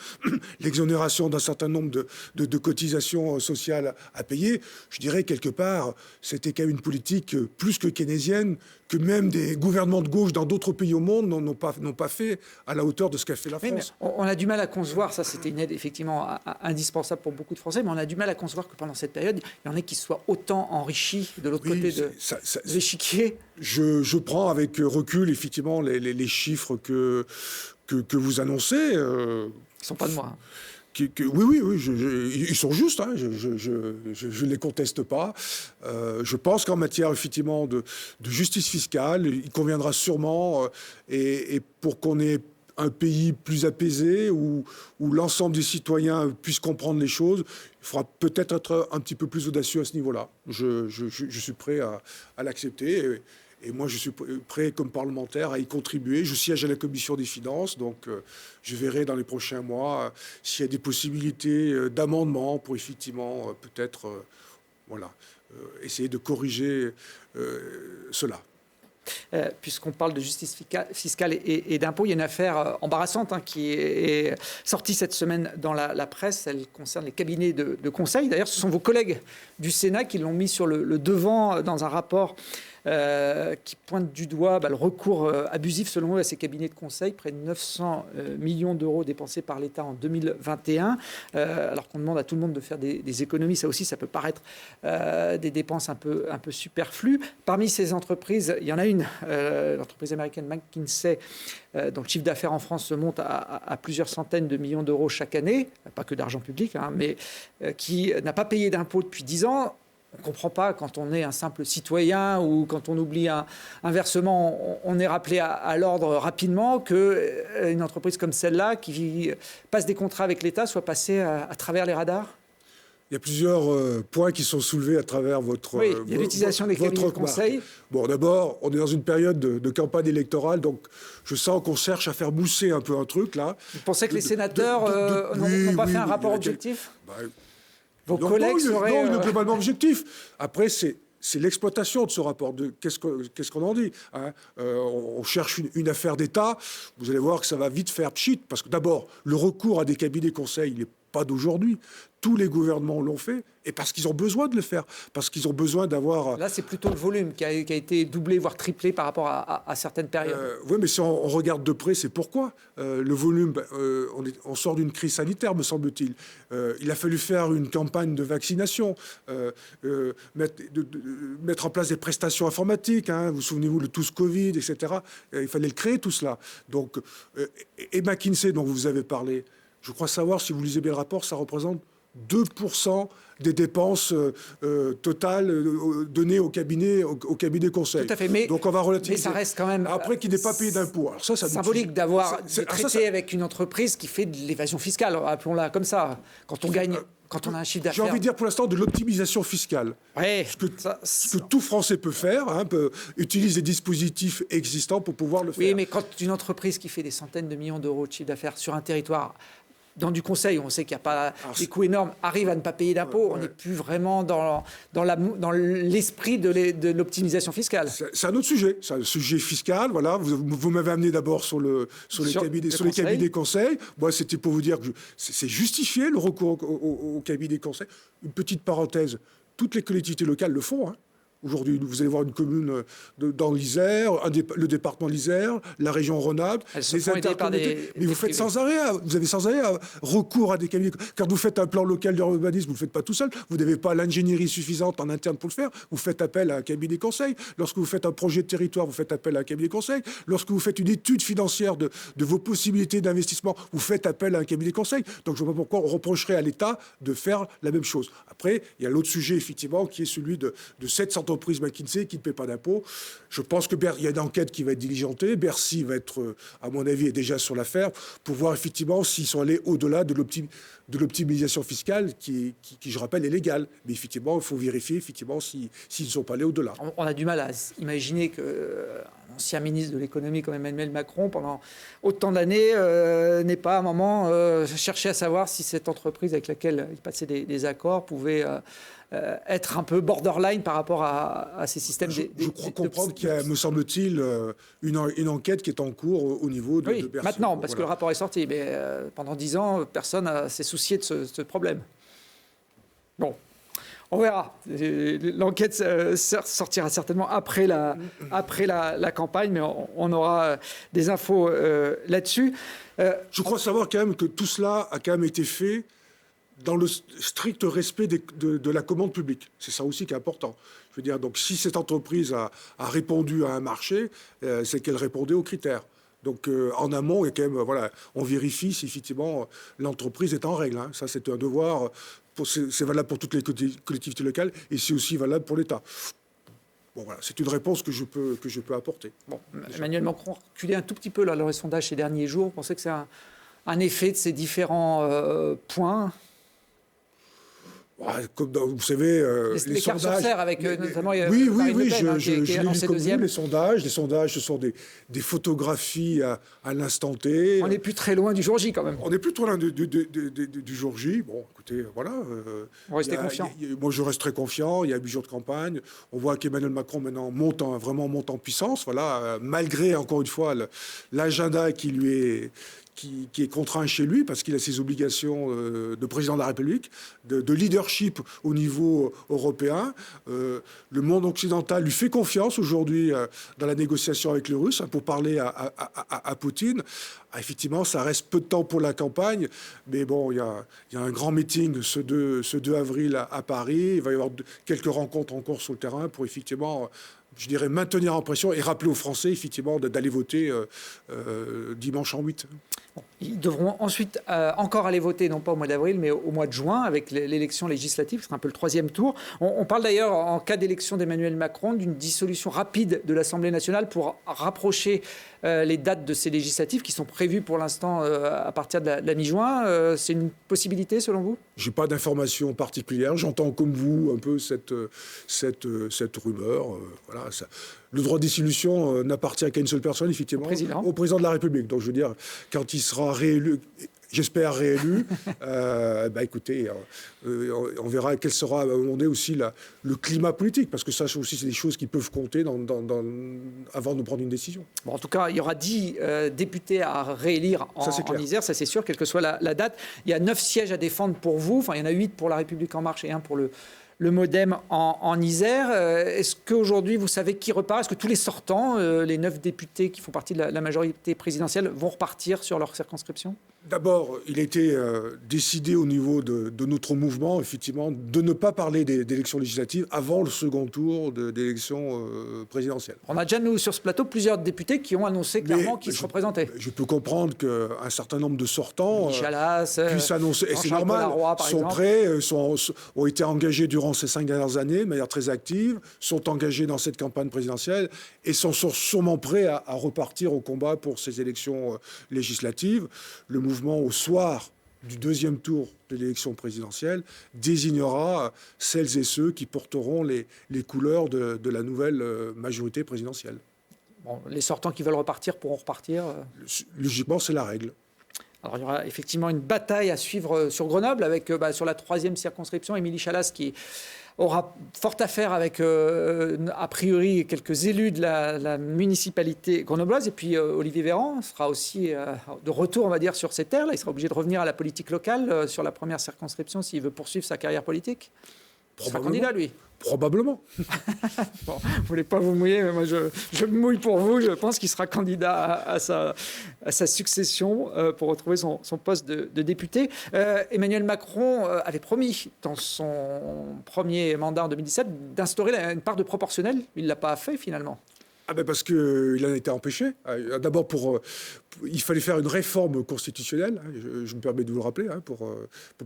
l'exonération d'un certain nombre de cotisations sociales à payer. Je dirais, quelque part, c'était quand même une politique plus que keynésienne, que même des gouvernements de gauche dans d'autres pays au monde n'ont pas fait à la hauteur de ce qu'a fait la France. Oui, on a du mal à concevoir, ça c'était une aide effectivement indispensable pour beaucoup de Français, mais on a du mal à concevoir que pendant cette période, il y en ait qui soient autant enrichis de l'autre côté de l'échiquier. Je prends avec recul effectivement les chiffres que vous annoncez. Ils ne sont pas de moi. Oui, ils sont justes, hein, je ne les conteste pas. Je pense qu'en matière, effectivement, de justice fiscale, il conviendra sûrement, et pour qu'on ait un pays plus apaisé, où l'ensemble des citoyens puissent comprendre les choses, il faudra peut-être être un petit peu plus audacieux à ce niveau-là. Je suis prêt à l'accepter. Et moi, je suis prêt, comme parlementaire, à y contribuer. Je siège à la Commission des finances, donc je verrai dans les prochains mois s'il y a des possibilités d'amendement pour effectivement peut-être essayer de corriger cela. Puisqu'on parle de justice fiscale et d'impôts, il y a une affaire embarrassante qui est sortie cette semaine dans la presse. Elle concerne les cabinets de conseil. D'ailleurs, ce sont vos collègues du Sénat qui l'ont mis sur le devant dans un rapport qui pointe du doigt le recours abusif, selon eux, à ces cabinets de conseil. Près de 900 millions d'euros dépensés par l'État en 2021, alors qu'on demande à tout le monde de faire des économies. Ça aussi, ça peut paraître des dépenses un peu superflues. Parmi ces entreprises, il y en a une, l'entreprise américaine McKinsey, dont le chiffre d'affaires en France se monte à plusieurs centaines de millions d'euros chaque année, pas que d'argent public, mais qui n'a pas payé d'impôts depuis 10 ans. On ne comprend pas quand on est un simple citoyen ou quand on oublie un versement, on est rappelé à l'ordre rapidement, qu'une entreprise comme celle-là, qui passe des contrats avec l'État, soit passée à travers les radars. Il y a plusieurs points qui sont soulevés à travers votre... Oui, il y a l'utilisation des cabinets de conseil. Bon, d'abord, on est dans une période de campagne électorale, donc je sens qu'on cherche à faire mousser un peu un truc, là. Vous pensez que les sénateurs n'ont pas fait un rapport objectif ? Vos collègues seraient... Non, globalement objectif. Après, c'est l'exploitation de ce rapport. Qu'est-ce qu'on en dit, hein, on cherche une affaire d'État. Vous allez voir que ça va vite faire pchit. Parce que d'abord, le recours à des cabinets conseils, il n'est pas d'aujourd'hui. Tous les gouvernements l'ont fait. Et parce qu'ils ont besoin de le faire. Parce qu'ils ont besoin d'avoir... Là, c'est plutôt le volume qui a été doublé, voire triplé par rapport à certaines périodes. Oui, mais si on regarde de près, c'est pourquoi. Le volume, on sort d'une crise sanitaire, me semble-t-il. Il a fallu faire une campagne de vaccination, mettre en place des prestations informatiques. Hein, vous souvenez-vous, le Tous Covid, etc. Il fallait le créer, tout cela. Donc, et McKinsey, dont vous avez parlé, je crois savoir, si vous lisez bien le rapport, ça représente 2% des dépenses totales données au cabinet conseil. Tout à fait, mais, donc on va relativiser. Mais ça reste quand même... Après, qu'il n'ait pas payé d'impôts. Alors ça symbolique d'avoir traité avec une entreprise qui fait de l'évasion fiscale, appelons-la comme ça. Quand on gagne... Quand on a un chiffre d'affaires... J'ai envie de dire pour l'instant de l'optimisation fiscale. Oui, ce que tout Français peut faire, hein, utilise des dispositifs existants pour pouvoir le faire. Oui, mais quand une entreprise qui fait des centaines de millions d'euros de chiffre d'affaires sur un territoire... Dans du conseil, on sait qu'il n'y a pas des coûts énormes, arrive à ne pas payer d'impôts, on n'est plus vraiment dans l'esprit de l'optimisation fiscale. C'est un autre sujet, c'est un sujet fiscal. Voilà, vous m'avez amené d'abord sur les cabinets conseils. Moi, c'était pour vous dire que c'est justifié le recours au cabinet conseil. Une petite parenthèse, toutes les collectivités locales le font. Hein. Aujourd'hui, vous allez voir une commune dans l'Isère, le département de l'Isère, la région Rhône-Alpes, les intercommunalités. Mais vous faites sans arrêt, vous avez sans arrêt recours à des cabinets. Quand vous faites un plan local d'urbanisme, vous ne le faites pas tout seul. Vous n'avez pas l'ingénierie suffisante en interne pour le faire. Vous faites appel à un cabinet conseil. Lorsque vous faites un projet de territoire, vous faites appel à un cabinet conseil. Lorsque vous faites une étude financière de vos possibilités d'investissement, vous faites appel à un cabinet conseil. Donc je ne vois pas pourquoi on reprocherait à l'État de faire la même chose. Après, il y a l'autre sujet, effectivement, qui est celui de cette entreprise McKinsey qui ne paie pas d'impôts. Je pense qu'il y a une enquête qui va être diligentée. Bercy va être, à mon avis, est déjà sur l'affaire pour voir effectivement s'ils sont allés au-delà de l'optimisation fiscale qui, je rappelle, est légale. Mais effectivement, il faut vérifier effectivement s'ils ne sont pas allés au-delà. On a du mal à imaginer qu'un ancien ministre de l'économie comme Emmanuel Macron, pendant autant d'années, n'ait pas à un moment cherché à savoir si cette entreprise avec laquelle il passait des accords pouvait être un peu borderline par rapport à ces systèmes. Je crois comprendre qu'il y a, me semble-t-il, une enquête qui est en cours au niveau de Bercy. Maintenant, parce que le rapport est sorti. Mais pendant 10 ans, personne ne s'est soucié de ce problème. Bon, on verra. L'enquête sortira certainement après la campagne, mais on aura des infos là-dessus. Je crois savoir quand même que tout cela a quand même été fait dans le strict respect de la commande publique. C'est ça aussi qui est important. Je veux dire, donc si cette entreprise a répondu à un marché, c'est qu'elle répondait aux critères. Donc en amont, et quand même, voilà, on vérifie si effectivement l'entreprise est en règle. Hein. Ça, c'est un devoir. C'est valable pour toutes les collectivités locales et c'est aussi valable pour l'État. Bon, voilà, c'est une réponse que je peux apporter. Bon, Emmanuel Macron reculait un tout petit peu là, dans les sondages ces derniers jours. Vous pensez que c'est un effet de ces différents points? Comme vous savez, les sondages avec notamment oui, Marine Le Pen, je l'ai lu comme deuxième. vous, les sondages, ce sont des photographies à l'instant T. On n'est plus très loin du jour J quand même. On n'est plus trop loin du jour J. Bon, écoutez, voilà. Vous restez confiant. Moi, je reste très confiant. Il y a 8 jours de campagne. On voit qu'Emmanuel Macron maintenant monte en puissance. Voilà, malgré encore une fois l'agenda qui est contraint chez lui parce qu'il a ses obligations de président de la République, de leadership au niveau européen. Le monde occidental lui fait confiance aujourd'hui dans la négociation avec les Russes pour parler à Poutine. Effectivement, ça reste peu de temps pour la campagne, mais bon, il y a un grand meeting ce 2 avril à Paris. Il va y avoir quelques rencontres encore sur le terrain pour effectivement, je dirais, maintenir en pression et rappeler aux Français effectivement d'aller voter dimanche en 8. Bon, ils devront ensuite encore aller voter, non pas au mois d'avril, mais au mois de juin, avec l'élection législative. C'est un peu le 3e tour. On parle d'ailleurs, en cas d'élection d'Emmanuel Macron, d'une dissolution rapide de l'Assemblée nationale pour rapprocher les dates de ces législatives qui sont prévues pour l'instant à partir de la mi-juin. C'est une possibilité, selon vous? Je n'ai pas d'informations particulières. J'entends comme vous un peu cette rumeur. Voilà, ça. Le droit de dissolution n'appartient qu'à une seule personne, effectivement, au président de la République. Donc, je veux dire, quand il sera réélu, j'espère réélu, écoutez, on verra quel sera à un moment donné aussi le climat politique, parce que ça aussi, c'est des choses qui peuvent compter avant de prendre une décision. Bon, en tout cas, il y aura 10 députés à réélire en Isère, ça c'est sûr, quelle que soit la date. Il y a 9 sièges à défendre pour vous, enfin il y en a 8 pour La République En Marche et 1 pour le MoDem en Isère. Est-ce qu'aujourd'hui, vous savez qui repart? Est-ce que tous les sortants, les 9 députés qui font partie de la majorité présidentielle, vont repartir sur leur circonscription? D'abord, il a été décidé au niveau de notre mouvement, effectivement, de ne pas parler d'élections législatives avant le second tour d'élections présidentielles. On a déjà, nous, sur ce plateau, plusieurs députés qui ont annoncé clairement qu'ils se représentaient. Je peux comprendre qu'un certain nombre de sortants puissent annoncer, et c'est normal, sont prêts, ont été engagés durant ces 5 dernières années de manière très active, sont engagés dans cette campagne présidentielle et sont sûrement prêts à repartir au combat pour ces élections législatives. Le mouvement, au soir du 2e tour de l'élection présidentielle, désignera celles et ceux qui porteront les couleurs de la nouvelle majorité présidentielle. Bon, les sortants qui veulent repartir pourront repartir. Logiquement, c'est la règle. Alors, il y aura effectivement une bataille à suivre sur Grenoble, avec sur la 3e circonscription, Émilie Chalas qui aura fort à faire avec, a priori, quelques élus de la municipalité grenobloise. Et puis Olivier Véran sera aussi de retour, on va dire, sur ces terres. Là, il sera obligé de revenir à la politique locale sur la première circonscription s'il veut poursuivre sa carrière politique. Il sera candidat, lui. Probablement. Bon, vous ne voulez pas vous mouiller, mais moi je me mouille pour vous. Je pense qu'il sera candidat à sa succession pour retrouver son poste de député. Emmanuel Macron avait promis dans son premier mandat en 2017 d'instaurer une part de proportionnel. Il ne l'a pas fait finalement. Ah ben parce qu'il en a été empêché. D'abord, il fallait faire une réforme constitutionnelle, je me permets de vous le rappeler, pour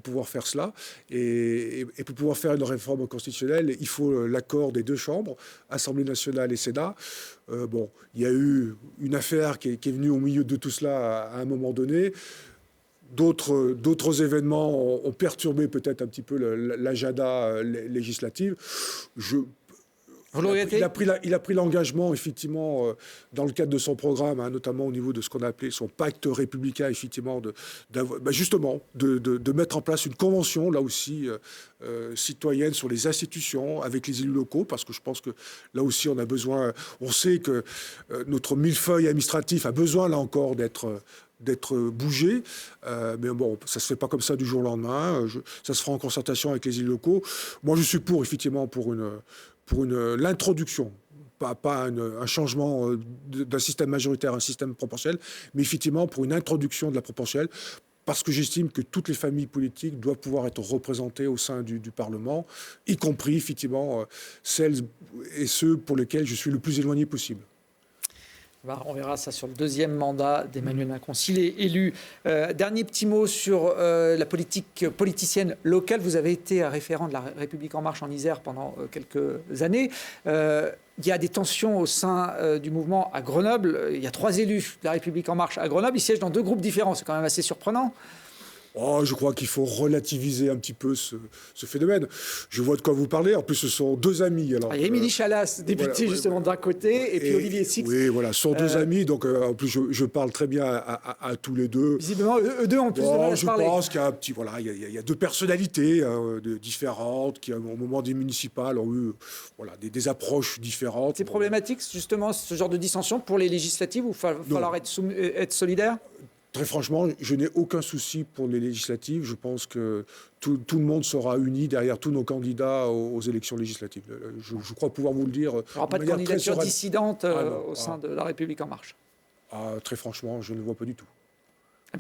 pouvoir faire cela. Et pour pouvoir faire une réforme constitutionnelle, il faut l'accord des deux chambres, Assemblée nationale et Sénat. Bon, il y a eu une affaire qui est venue au milieu de tout cela à un moment donné. D'autres événements ont perturbé peut-être un petit peu l'agenda législatif. Il a pris l'engagement, effectivement, dans le cadre de son programme, notamment au niveau de ce qu'on a appelé son pacte républicain, effectivement, justement, de mettre en place une convention, là aussi, citoyenne sur les institutions, avec les élus locaux, parce que je pense que là aussi, on a besoin, on sait que notre millefeuille administratif a besoin, là encore, d'être bougé, mais bon, ça se fait pas comme ça du jour au lendemain, ça se fera en concertation avec les élus locaux. Moi, je suis effectivement, pour l'introduction, pas un changement d'un système majoritaire à un système proportionnel, mais effectivement pour une introduction de la proportionnelle, parce que j'estime que toutes les familles politiques doivent pouvoir être représentées au sein du Parlement, y compris effectivement celles et ceux pour lesquels je suis le plus éloigné possible. On verra ça sur le deuxième mandat d'Emmanuel Macron, s'il est élu. Dernier petit mot sur la politique politicienne locale. Vous avez été référent de la République En Marche en Isère pendant quelques années. Il y a des tensions au sein du mouvement à Grenoble. Il y a 3 élus de la République En Marche à Grenoble. Ils siègent dans 2 groupes différents. C'est quand même assez surprenant. Je crois qu'il faut relativiser un petit peu ce phénomène. Je vois de quoi vous parlez. En plus, ce sont 2 amis. Alors, il y a Émilie Chalas, députée justement d'un côté, et puis Olivier Sixt. Oui, voilà, ce sont 2 amis. Donc, en plus, je parle très bien à tous les 2. Visiblement, eux deux ont plus de mal à se parler. Je pense qu'il y a un petit, il y a 2 personnalités différentes qui, au moment des municipales, ont eu des approches différentes. C'est problématique, justement, ce genre de dissension pour les législatives, où il va falloir être solidaire. Très franchement, je n'ai aucun souci pour les législatives. Je pense que tout le monde sera uni derrière tous nos candidats aux élections législatives. Je crois pouvoir vous le dire. Il n'y aura pas de candidature dissidente au sein de la République En Marche. Très franchement, je ne le vois pas du tout.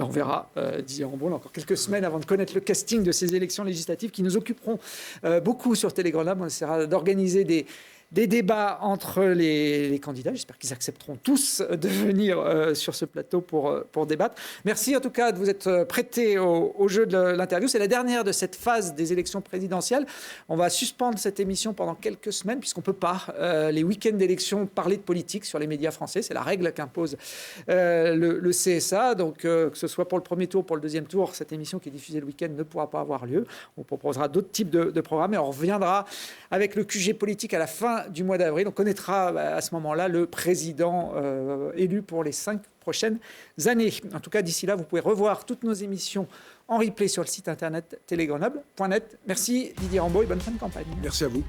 On verra, Didier Rambaud, encore quelques semaines avant de connaître le casting de ces élections législatives qui nous occuperont beaucoup sur Télé-Grenoble. On essaiera d'organiser des débats entre les candidats. J'espère qu'ils accepteront tous de venir sur ce plateau pour débattre. Merci en tout cas de vous être prêté au jeu de l'interview. C'est la dernière de cette phase des élections présidentielles. On va suspendre cette émission pendant quelques semaines puisqu'on ne peut pas, les week-ends d'élections, parler de politique sur les médias français. C'est la règle qu'impose le CSA. Donc que ce soit pour le premier tour, pour le deuxième tour, cette émission qui est diffusée le week-end ne pourra pas avoir lieu. On proposera d'autres types de programmes et on reviendra avec le QG politique à la fin du mois d'avril. On connaîtra à ce moment-là le président élu pour les 5 prochaines années. En tout cas, d'ici là, vous pouvez revoir toutes nos émissions en replay sur le site internet télégrenoble.net. Merci Didier Rambaud et bonne fin de campagne. Merci à vous.